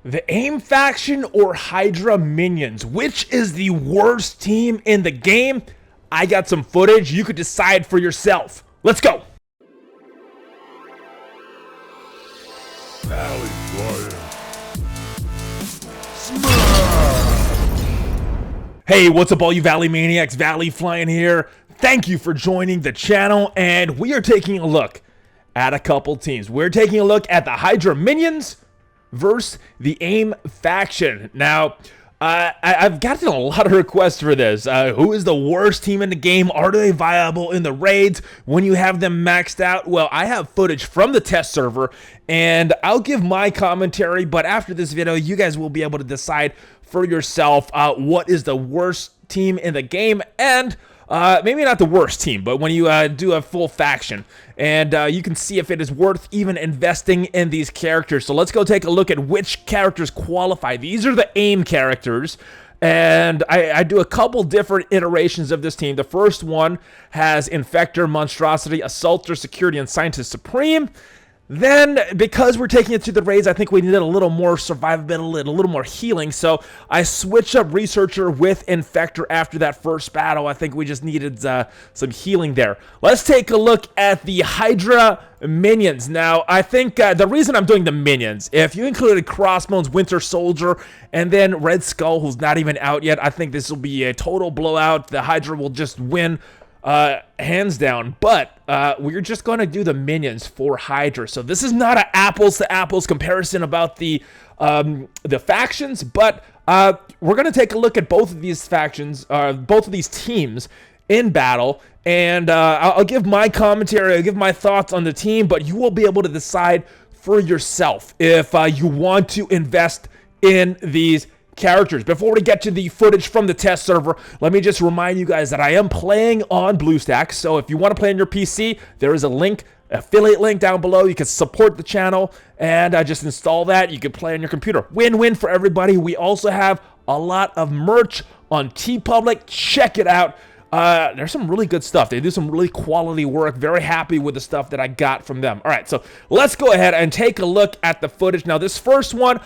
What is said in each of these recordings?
The A.I.M faction or Hydra minions? Which is the worst team in the game? I got some footage. You could decide for yourself. Let's go. Valley Flyer. Hey, what's up all you Valley Maniacs? Valley Flying here. Thank you for joining the channel, and we are taking a look at a couple teams. We're taking a look at the Hydra minions versus the A.I.M faction. Now, I've gotten a lot of requests for this. Who is the worst team in the game? Are they viable in the raids when you have them maxed out? Well, I have footage from the test server, and I'll give my commentary, but after this video, you guys will be able to decide for yourself what is the worst team in the game, and maybe not the worst team, but when you do a full faction, and you can see if it is worth even investing in these characters. So let's go take a look at which characters qualify. These are the A.I.M characters, and I do a couple different iterations of this team. The first one has Infector, Monstrosity, Assaulter, Security, and Scientist Supreme. Then, because we're taking it to the raids, I think we needed a little more survivability, a little more healing, so I switched up Researcher with Infector after that first battle. I think we just needed some healing there. Let's take a look at the Hydra minions. Now, I think the reason I'm doing the minions, if you included Crossbones, Winter Soldier, and then Red Skull, who's not even out yet, I think this will be a total blowout. The Hydra will just win hands down, but we're just going to do the minions for Hydra. So this is not an apples to apples comparison about the factions, but we're going to take a look at both of these factions, both of these teams in battle, and I'll give my commentary, I'll give my thoughts on the team, but you will be able to decide for yourself if you want to invest in these characters. Before we get to the footage from the test server, let me just remind you guys that I am playing on BlueStacks, so if you want to play on your PC, there is a link, affiliate link down below. You can support the channel and just install that. You can play on your computer. Win-win for everybody. We also have a lot of merch on TeePublic. Check it out. There's some really good stuff. They do some really quality work. Very happy with the stuff that I got from them. All right, so let's go ahead and take a look at the footage. Now, this first one,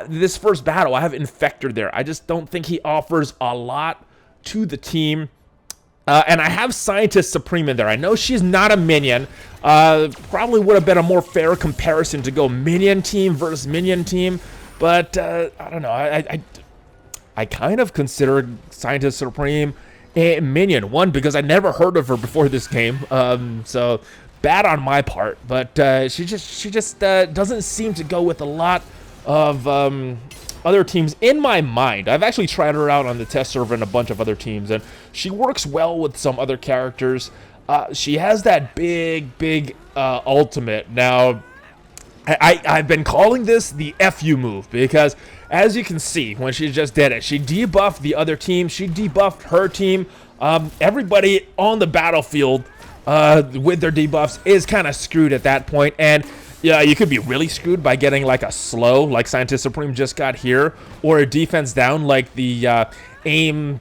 this first battle, I have Infector there. I just don't think he offers a lot to the team. And I have Scientist Supreme in there. I know she's not a minion. Probably would have been a more fair comparison to go minion team versus minion team. But I don't know. I kind of consider Scientist Supreme a minion. One, because I never heard of her before this game. So bad on my part. But she just doesn't seem to go with a lot of other teams in my mind. I've actually tried her out on the test server and a bunch of other teams, and she works well with some other characters. She has that big ultimate. Now, I've been calling this the FU move because, as you can see, when she just did it, she debuffed the other team, she debuffed her team. Everybody on the battlefield with their debuffs is kind of screwed at that point, and yeah, you could be really screwed by getting like a slow, like Scientist Supreme just got here, or a defense down like the A.I.M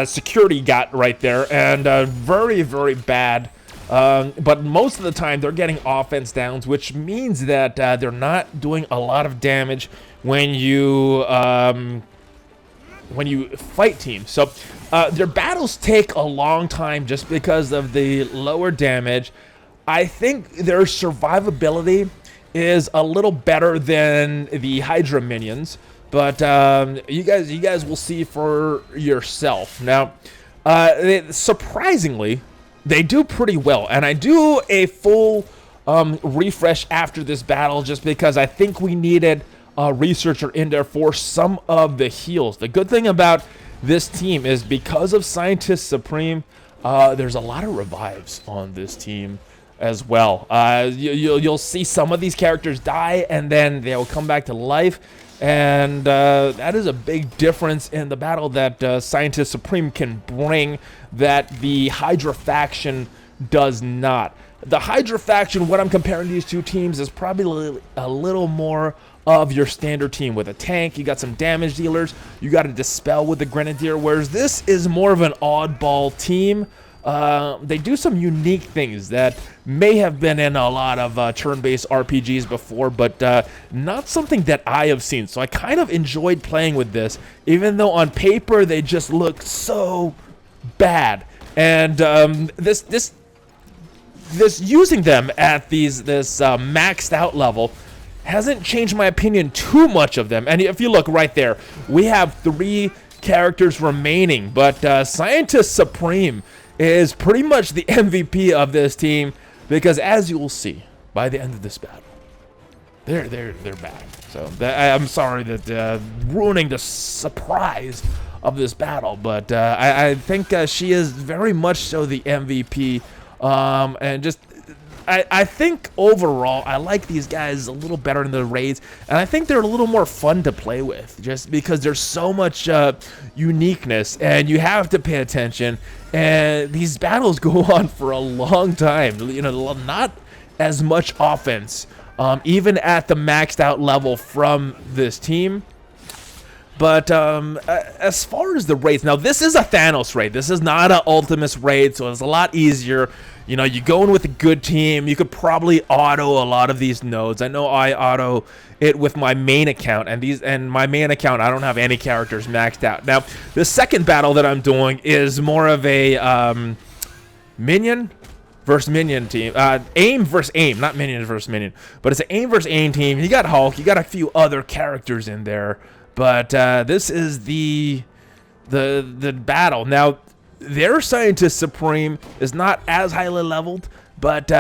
security got right there, and very bad. But most of the time, they're getting offense downs, which means that they're not doing a lot of damage when you fight teams. So their battles take a long time just because of the lower damage. I think their survivability is a little better than the Hydra minions, but you guys will see for yourself. Now, surprisingly, they do pretty well, and I do a full refresh after this battle just because I think we needed a Researcher in there for some of the heals. The good thing about this team is because of Scientist Supreme, there's a lot of revives on this team as well. You'll see some of these characters die and then they'll come back to life, and that is a big difference in the battle that Scientist Supreme can bring that the Hydra faction does not. The Hydra faction, what I'm comparing these two teams, is probably a little more of your standard team with a tank. You got some damage dealers, you got to dispel with the Grenadier, whereas this is more of an oddball team. they do some unique things that may have been in a lot of turn-based RPGs before, but not something that I have seen. So I kind of enjoyed playing with this, even though on paper they just look so bad. And this using them at this maxed out level hasn't changed my opinion too much of them. And if you look right there, we have 3 characters remaining, but Scientist Supreme is pretty much the MVP of this team, because as you will see by the end of this battle, they're back. So I'm sorry that ruining the surprise of this battle, but I think she is very much so the MVP, and just I think overall I like these guys a little better in the raids, and I think they're a little more fun to play with, just because there's so much uniqueness, and you have to pay attention, and these battles go on for a long time. You know, not as much offense, even at the maxed out level from this team. But as far as the raids, now this is a Thanos raid. This is not an Ultimus raid, so it's a lot easier. You know, you go in with a good team, you could probably auto a lot of these nodes. I know I auto it with my main account, and my main account, I don't have any characters maxed out. Now, the second battle that I'm doing is more of a minion versus minion team. A.I.M versus A.I.M, not minion versus minion, but it's an A.I.M versus A.I.M team. You got Hulk, you got a few other characters in there, but this is the battle. Now, their Scientist Supreme is not as highly leveled, but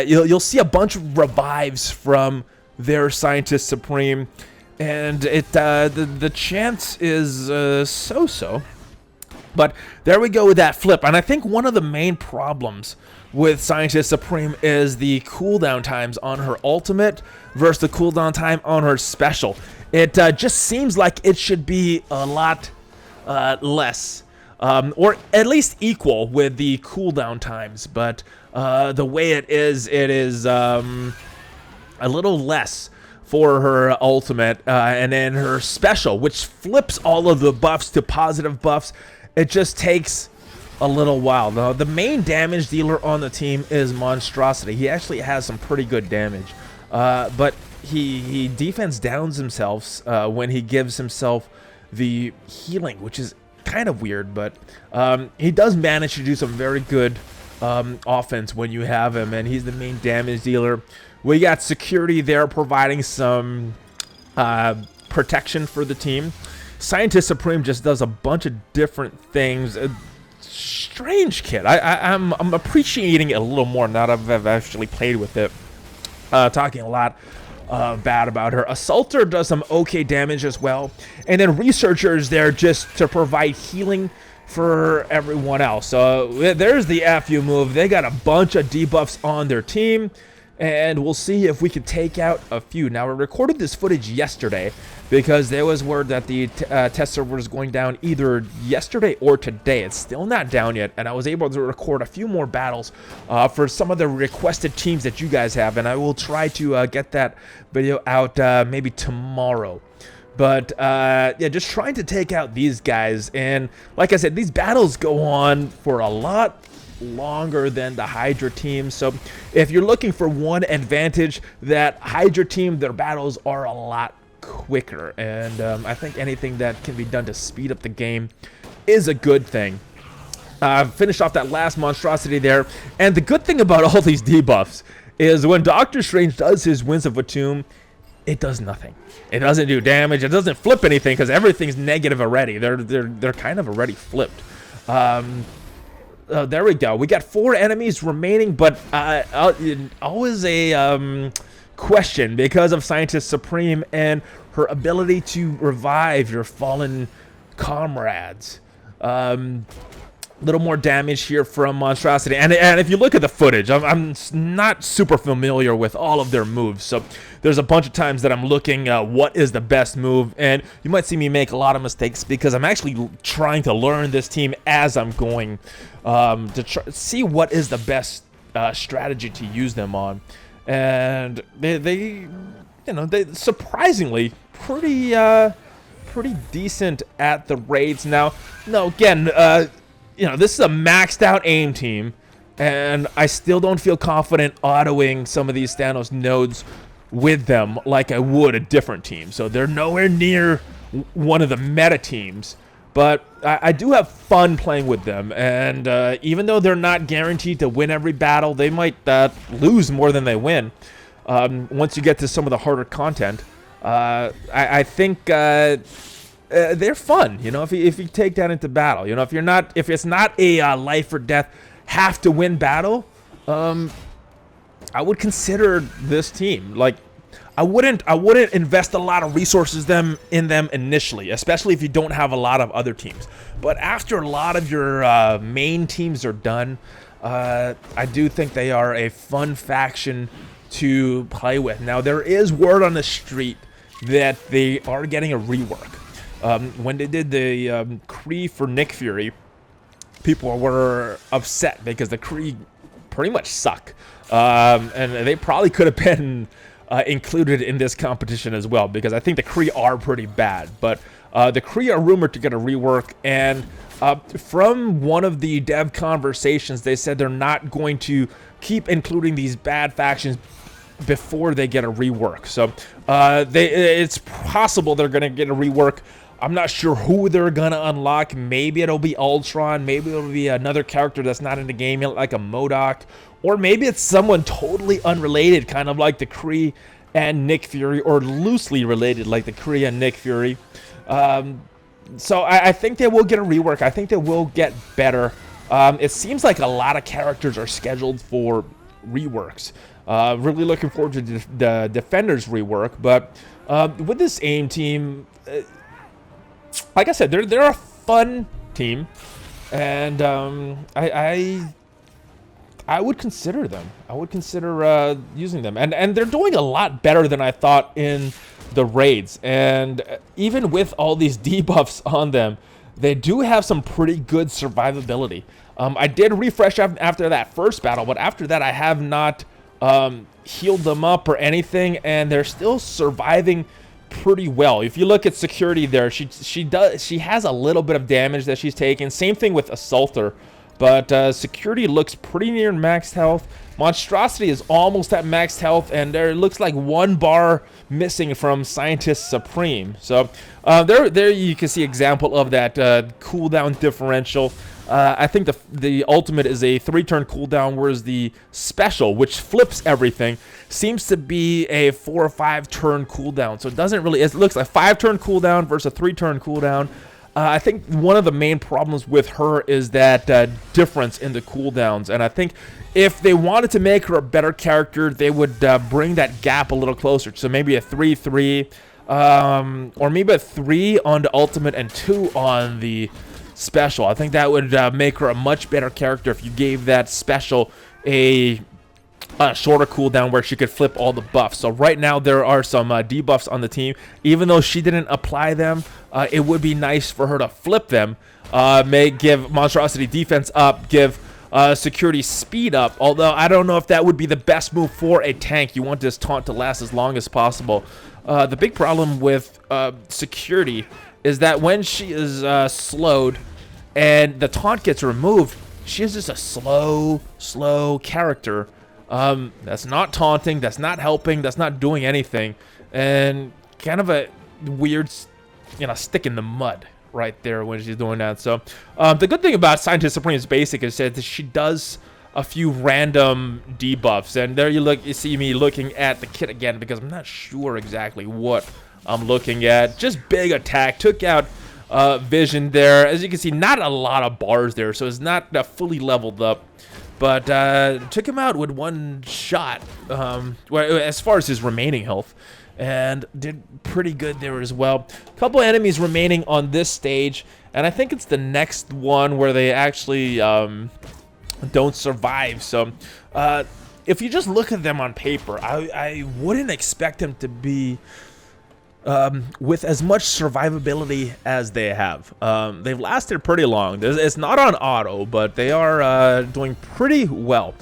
you'll see a bunch of revives from their Scientist Supreme, and the chance is so-so. But there we go with that flip, and I think one of the main problems with Scientist Supreme is the cooldown times on her ultimate versus the cooldown time on her special. It just seems like it should be a lot less. Or at least equal with the cooldown times, but the way it is a little less for her ultimate, and then her special, which flips all of the buffs to positive buffs. It just takes a little while. Now, the main damage dealer on the team is Monstrosity. He actually has some pretty good damage, but he defense downs himself when he gives himself the healing, which is kind of weird, but he does manage to do some very good offense when you have him, and he's the main damage dealer. We got security there providing some protection for the team. Scientist Supreme just does a bunch of different things. A strange kit. I'm appreciating it a little more now that I've actually played with it. Talking a lot bad about her. Assaulter does some okay damage as well, and then Researcher is there just to provide healing for everyone else. So there's the FU move. They got a bunch of debuffs on their team, and we'll see if we can take out a few. Now, we recorded this footage yesterday because there was word that the test server was going down either yesterday or today. It's still not down yet, and I was able to record a few more battles for some of the requested teams that you guys have, and I will try to get that video out maybe tomorrow. But yeah, just trying to take out these guys, and like I said, these battles go on for a lot longer than the Hydra team. So if you're looking for one advantage, that Hydra team, their battles are a lot quicker, and I think anything that can be done to speed up the game is a good thing. Finished off that last monstrosity there, and the good thing about all these debuffs is when Doctor Strange does his Winds of Atum, it does nothing. It doesn't do damage. It doesn't flip anything because everything's negative already. They're kind of already flipped. There we go. We got 4 enemies remaining, but always a question because of Scientist Supreme and her ability to revive your fallen comrades. Little more damage here from Monstrosity, and if you look at the footage, I'm not super familiar with all of their moves, so there's a bunch of times that I'm looking what is the best move, and you might see me make a lot of mistakes because I'm actually trying to learn this team as I'm going to see what is the best strategy to use them on, and they surprisingly pretty decent at the raids. Now, no, again, you know, this is a maxed out AIM team, and I still don't feel confident autoing some of these Thanos nodes with them like I would a different team. So they're nowhere near one of the meta teams, but I do have fun playing with them. And even though they're not guaranteed to win every battle, they might lose more than they win once you get to some of the harder content. I think they're fun, you know, if you take that into battle. You know, if it's not a life or death, have to win battle, I would consider this team. Like, I wouldn't invest a lot of resources in them initially, especially if you don't have a lot of other teams. But after a lot of your main teams are done, I do think they are a fun faction to play with. Now, there is word on the street that they are getting a rework. When they did the Kree for Nick Fury, people were upset because the Kree pretty much suck. And they probably could have been included in this competition as well, because I think the Kree are pretty bad. But the Kree are rumored to get a rework, and from one of the dev conversations, they said they're not going to keep including these bad factions before they get a rework. So it's possible they're going to get a rework. I'm not sure who they're gonna unlock. Maybe it'll be Ultron. Maybe it'll be another character that's not in the game yet, like a MODOK. Or maybe it's someone totally unrelated, kind of like the Kree and Nick Fury, or loosely related like the Kree and Nick Fury. So I think they will get a rework. I think they will get better. It seems like a lot of characters are scheduled for reworks. Really looking forward to the Defenders rework. But with this AIM team, like I said, they're a fun team, and I would consider them. I would consider using them, and they're doing a lot better than I thought in the raids. And even with all these debuffs on them, they do have some pretty good survivability. I did refresh after that first battle, but after that I have not healed them up or anything, and they're still surviving pretty well. If you look at security there, she has a little bit of damage that she's taken. Same thing with Assaulter, but security looks pretty near maxed health. Monstrosity is almost at maxed health, and there looks like 1 bar missing from Scientist Supreme. So there you can see example of that cooldown differential. I think the ultimate is a 3-turn cooldown, whereas the special, which flips everything, seems to be a 4 or 5-turn cooldown. So it doesn't really, it looks like 5-turn cooldown versus a 3-turn cooldown. I think one of the main problems with her is that difference in the cooldowns, and I think if they wanted to make her a better character, they would bring that gap a little closer. So maybe a 3-3, or maybe a 3 on the ultimate and 2 on the special. I think that would make her a much better character if you gave that special a shorter cooldown where she could flip all the buffs. So right now there are some debuffs on the team. Even though she didn't apply them, it would be nice for her to flip them. May give Monstrosity defense up, give security speed up, although I don't know if that would be the best move for a tank. You want this taunt to last as long as possible. The big problem with security is that when she is slowed and the taunt gets removed, she is just a slow character. That's not taunting, that's not helping, that's not doing anything, and kind of a weird, you know, stick in the mud right there when she's doing that. So the good thing about Scientist Supreme's basic is that she does a few random debuffs, and there you see me looking at the kit again because I'm not sure exactly what I'm looking at. Just big attack, took out Vision there. As you can see, not a lot of bars there, so it's not fully leveled up, but took him out with 1 shot, as far as his remaining health, and did pretty good there as well. A couple enemies remaining on this stage, and I think it's the next one where they actually don't survive. So if you just look at them on paper, I wouldn't expect them to be with as much survivability as they have. They've lasted pretty long. It's not on auto, but they are doing pretty well.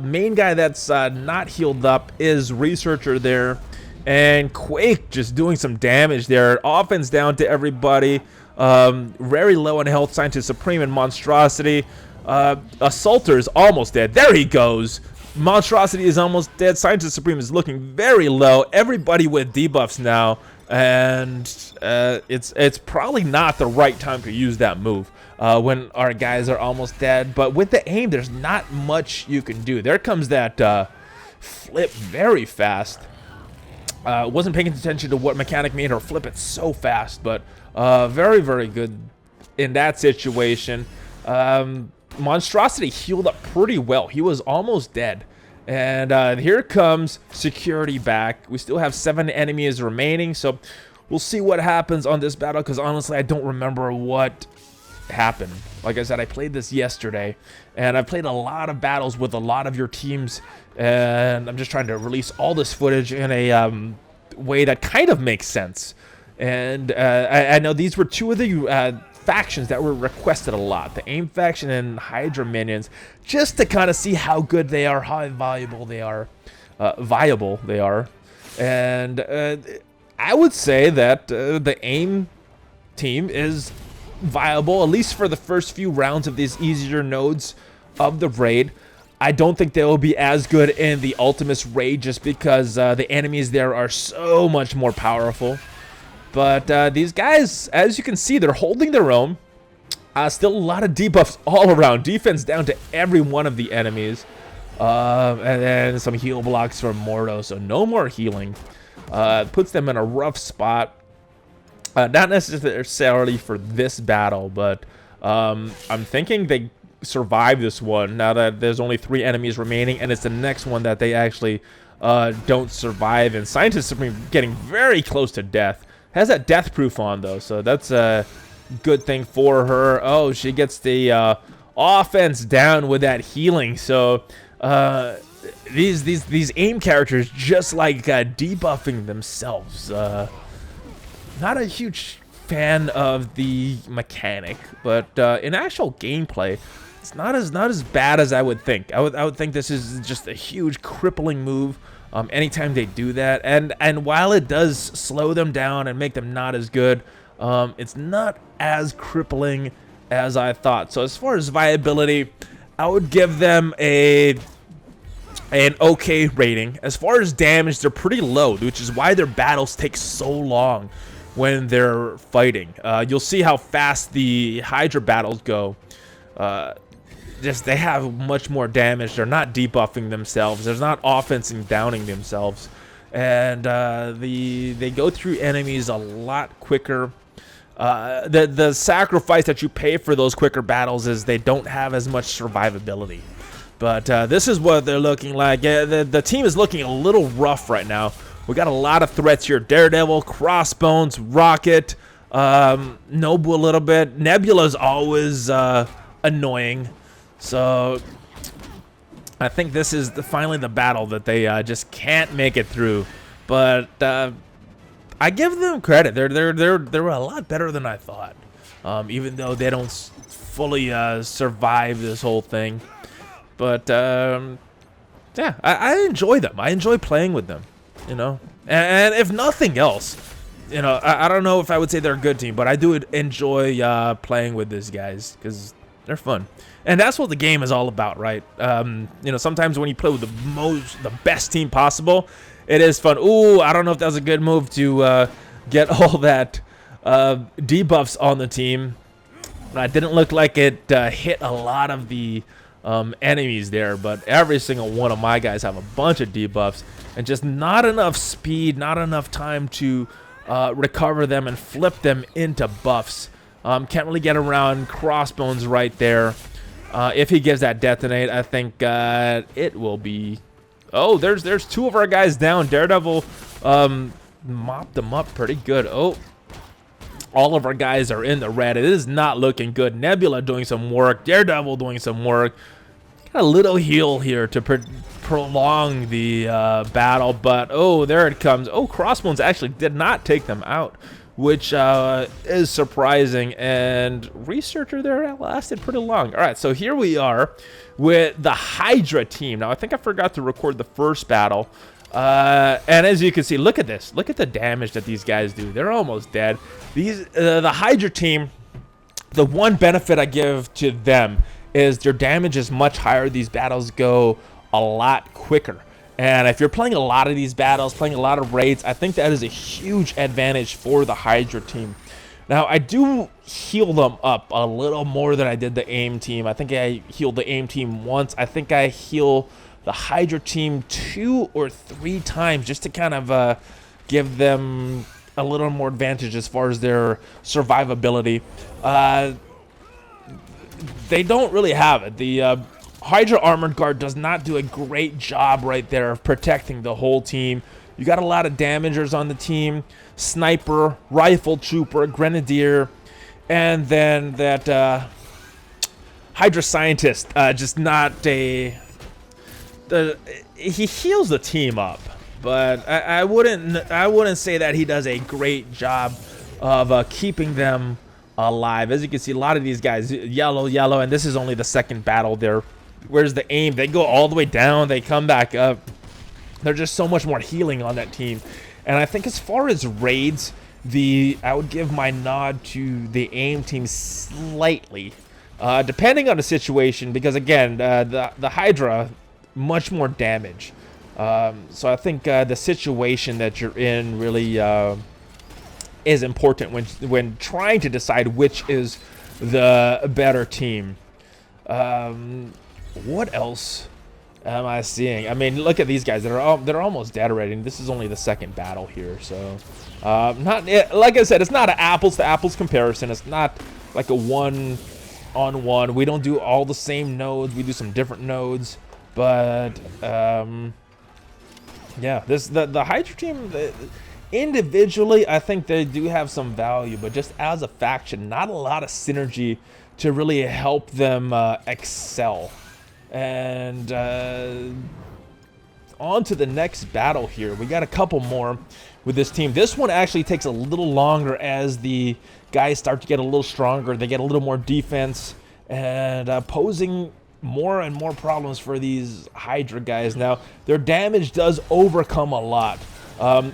Main guy that's not healed up is Researcher there, and Quake just doing some damage there. Offense down to everybody. Very low on health. Scientist Supreme and Monstrosity. Assaulter is almost dead. There he goes. Monstrosity is almost dead. Scientist Supreme is looking very low. Everybody with debuffs now, and it's probably not the right time to use that move when our guys are almost dead. But with the aim, there's not much you can do. There comes that flip very fast. Wasn't paying attention to what mechanic made her flip it so fast, but very, very good in that situation. Monstrosity healed up pretty well. He was almost dead. And here comes security back. We still have 7 enemies remaining, so we'll see what happens on this battle, because honestly, I don't remember what happened. Like I said, I played this yesterday, and I played a lot of battles with a lot of your teams, and I'm just trying to release all this footage in a way that kind of makes sense. And I know these were 2 of the factions that were requested a lot, the A.I.M faction and Hydra minions, just to kind of see how good they are, how viable they are, and I would say that the A.I.M team is viable, at least for the first few rounds of these easier nodes of the raid. I don't think they will be as good in the Ultimates raid, just because the enemies there are so much more powerful. But these guys, as you can see, they're holding their own. Still a lot of debuffs all around. Defense down to every one of the enemies. And then some heal blocks from Mordo, so no more healing. Puts them in a rough spot. Not necessarily for this battle, but I'm thinking they survive this one now that there's only 3 enemies remaining, and it's the next one that they actually don't survive. And Scientist Supreme getting very close to death. Has that death proof on though, so that's a good thing for her. Oh, she gets the offense down with that healing. So these A.I.M characters just like debuffing themselves. Not a huge fan of the mechanic, but in actual gameplay, it's not as bad as I would think. I would think this is just a huge crippling move. Anytime they do that, and while it does slow them down and make them not as good, it's not as crippling as I thought. So as far as viability, I would give them an okay rating. As far as damage, they're pretty low, which is why their battles take so long when they're fighting. You'll see how fast the Hydra battles go. They have much more damage. They're not debuffing themselves. There's not offense and downing themselves, and they go through enemies a lot quicker. The sacrifice that you pay for those quicker battles is they don't have as much survivability. But this is what they're looking like. Yeah, the team is looking a little rough right now. We got a lot of threats here: Daredevil, Crossbones, Rocket, Nobu a little bit. Nebula's always annoying. So I think this is finally the battle that they just can't make it through. But I give them credit. They're a lot better than I thought. Even though they don't fully survive this whole thing. But yeah, I enjoy them. I enjoy playing with them. You know, and if nothing else, you know, I don't know if I would say they're a good team, but I do enjoy playing with these guys because they're fun. And that's what the game is all about, right? You know, sometimes when you play with the best team possible, it is fun. Ooh, I don't know if that was a good move to get all that debuffs on the team. It didn't look like it hit a lot of the enemies there, but every single one of my guys have a bunch of debuffs and just not enough speed, not enough time to recover them and flip them into buffs. Can't really get around Crossbones right there. If he gives that detonate, I think it will be... Oh, there's 2 of our guys down. Daredevil mopped them up pretty good. Oh, all of our guys are in the red. It is not looking good. Nebula doing some work. Daredevil doing some work. Got a little heal here to prolong the battle, but oh, there it comes. Oh, Crossbones actually did not take them out, which is surprising, and Researcher there lasted pretty long. All right, so here we are with the Hydra team. Now, I think I forgot to record the first battle. And as you can see, look at this. Look at the damage that these guys do. They're almost dead. The Hydra team, the one benefit I give to them is their damage is much higher. These battles go a lot quicker. And if you're playing a lot of these battles, playing a lot of raids, I think that is a huge advantage for the Hydra team. Now, I do heal them up a little more than I did the A.I.M team. I think I healed the A.I.M team once. I think I heal the Hydra team 2 or 3 times just to kind of give them a little more advantage as far as their survivability. They don't really have it. The Hydra Armored Guard does not do a great job right there of protecting the whole team. You got a lot of damagers on the team. Sniper, Rifle Trooper, Grenadier, and then that Hydra Scientist. Just not a... he heals the team up, but I wouldn't say that he does a great job of keeping them alive. As you can see, a lot of these guys, yellow, and this is only the second battle there. Where's the A.I.M? They go all the way down, they come back up. There's just so much more healing on that team. And I think as far as raids, I would give my nod to the A.I.M team slightly, depending on the situation, because again, the Hydra, much more damage. So I think the situation that you're in really is important when trying to decide which is the better team. What else am I seeing? I mean, look at these guys. They're almost dead already. And this is only the second battle here, so like I said, it's not an apples to apples comparison. It's not like a one-on-one. We don't do all the same nodes. We do some different nodes, but yeah, the Hydra team. Individually, I think they do have some value, but just as a faction, not a lot of synergy to really help them excel. And on to the next battle here. We got a couple more with this team. This one actually takes a little longer as the guys start to get a little stronger. They get a little more defense and posing more and more problems for these Hydra guys. Now, their damage does overcome a lot.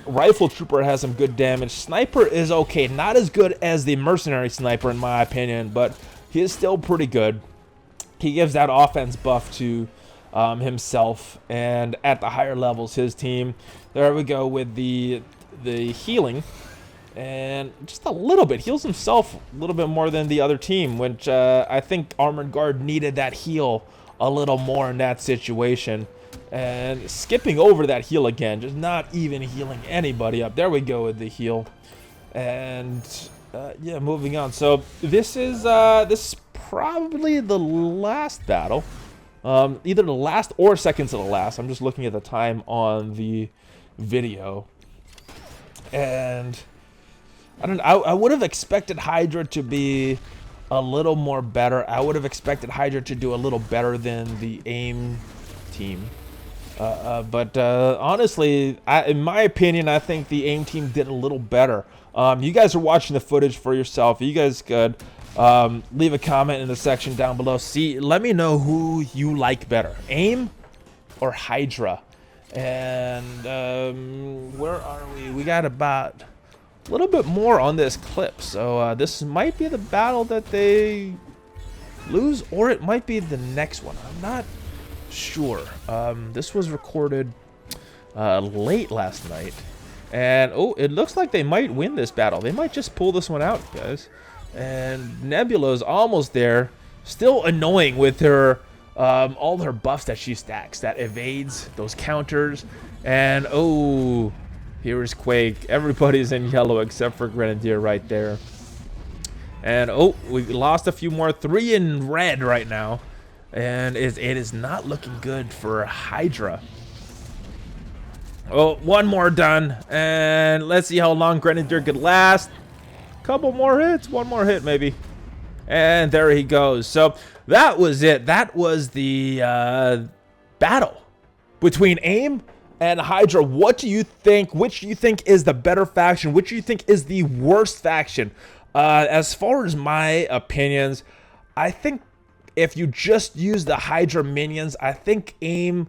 Rifle Trooper has some good damage. Sniper is okay. Not as good as the Mercenary Sniper in my opinion, but he is still pretty good. He gives that offense buff to himself, and at the higher levels, his team. There we go with the healing, and just a little bit. Heals himself a little bit more than the other team, which I think Armored Guard needed that heal a little more in that situation. And skipping over that heal again, just not even healing anybody up. There we go with the heal. And yeah, moving on. So this is probably the last battle, either the last or seconds of the last. I'm just looking at the time on the video, and I would have expected Hydra to be a little more better. I would have expected Hydra to do a little better than the A.I.M team, but honestly, in my opinion, I think the A.I.M team did a little better. You guys are watching the footage for yourself. You guys could leave a comment in the section down below. Let me know who you like better, A.I.M or Hydra. And where are we? We got about a little bit more on this clip, so this might be the battle that they lose, or it might be the next one. I'm not sure. This was recorded late last night, and oh, it looks like they might win this battle. They might just pull this one out, guys. And Nebula's almost there. Still annoying with her all her buffs that she stacks, that evades, those counters. And oh, here's Quake. Everybody's in yellow except for Grenadier right there. And oh, we lost a few more. 3 in red right now. And it is not looking good for Hydra. Oh, one more done. And let's see how long Grenadier could last. Couple more hits, one more hit maybe, and there he goes. So that was it. That was the battle between A.I.M and Hydra. What do you think? Which do you think is the better faction? Which do you think is the worst faction? As far as my opinions, I think if you just use the Hydra minions, I think A.I.M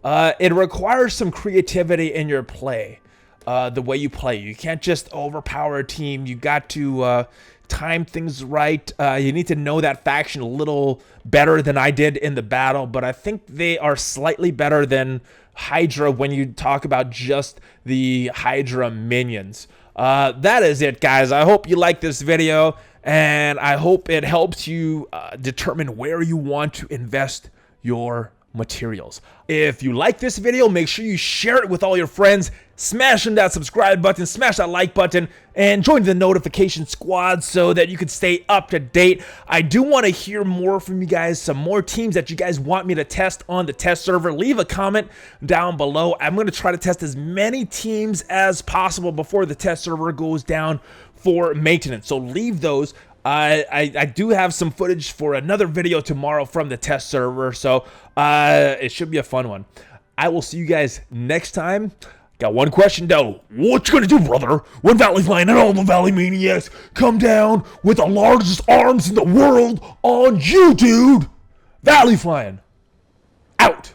it requires some creativity in your play, the way you play. You can't just overpower a team. You got to time things right. You need to know that faction a little better than I did in the battle, but I think they are slightly better than Hydra when you talk about just the Hydra minions. That is it, guys. I hope you like this video, and I hope it helps you determine where you want to invest your materials. If you like this video, make sure you share it with all your friends, smash that subscribe button, smash that like button, and join the notification squad so that you can stay up to date. I do want to hear more from you guys, some more teams that you guys want me to test on the test server. Leave a comment down below. I'm going to try to test as many teams as possible before the test server goes down for maintenance, so leave those. I do have some footage for another video tomorrow from the test server, so it should be a fun one. I will see you guys next time. Got one question though. What you gonna do, brother, when Valley Flying and all the Valley Maniacs come down with the largest arms in the world on you, dude? Valley Flying out.